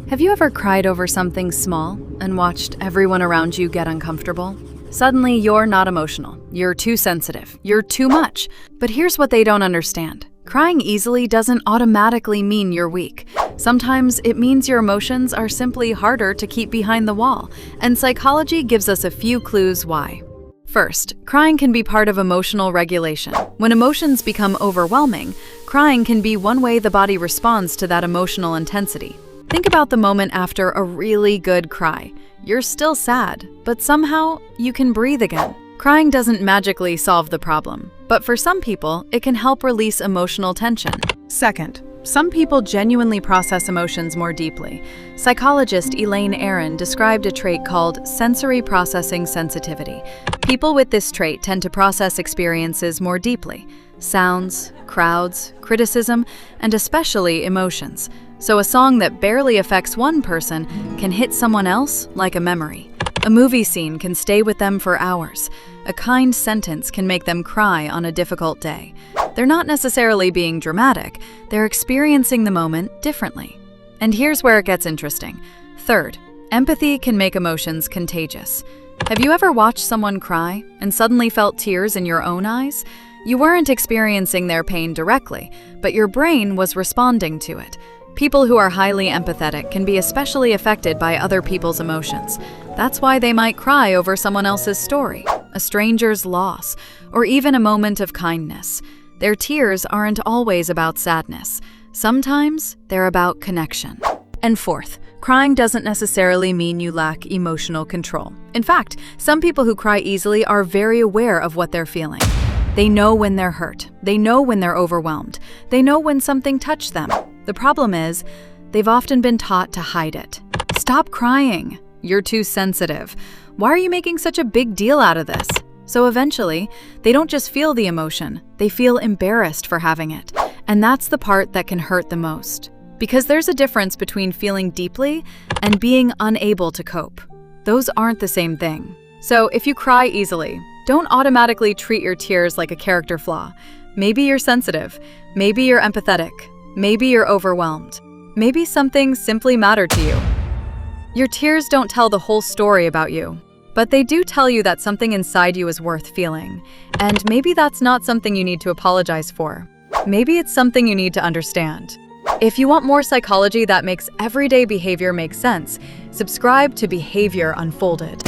Have you ever cried over something small and watched everyone around you get uncomfortable? Suddenly, you're not emotional. You're too sensitive. You're too much. But here's what they don't understand. Crying easily doesn't automatically mean you're weak. Sometimes it means your emotions are simply harder to keep behind the wall, and psychology gives us a few clues why. First, crying can be part of emotional regulation. When emotions become overwhelming, crying can be one way the body responds to that emotional intensity. Think about the moment after a really good cry. You're still sad, but somehow you can breathe again. Crying doesn't magically solve the problem, but for some people, it can help release emotional tension. Second, some people genuinely process emotions more deeply. Psychologist Elaine Aron described a trait called sensory processing sensitivity. People with this trait tend to process experiences more deeply: sounds, crowds, criticism, and especially emotions. So a song that barely affects one person can hit someone else like a memory. A movie scene can stay with them for hours. A kind sentence can make them cry on a difficult day. They're not necessarily being dramatic, they're experiencing the moment differently. And here's where it gets interesting. Third, empathy can make emotions contagious. Have you ever watched someone cry and suddenly felt tears in your own eyes? You weren't experiencing their pain directly, but your brain was responding to it. People who are highly empathetic can be especially affected by other people's emotions. That's why they might cry over someone else's story, a stranger's loss, or even a moment of kindness. Their tears aren't always about sadness. Sometimes they're about connection. And fourth, crying doesn't necessarily mean you lack emotional control. In fact, some people who cry easily are very aware of what they're feeling. They know when they're hurt. They know when they're overwhelmed. They know when something touched them. The problem is, they've often been taught to hide it. Stop crying. You're too sensitive. Why are you making such a big deal out of this? So eventually, they don't just feel the emotion, they feel embarrassed for having it. And that's the part that can hurt the most. Because there's a difference between feeling deeply and being unable to cope. Those aren't the same thing. So if you cry easily, don't automatically treat your tears like a character flaw. Maybe you're sensitive. Maybe you're empathetic. Maybe you're overwhelmed. Maybe something simply mattered to you. Your tears don't tell the whole story about you, but they do tell you that something inside you is worth feeling. And maybe that's not something you need to apologize for. Maybe it's something you need to understand. If you want more psychology that makes everyday behavior make sense, subscribe to Behavior Unfolded.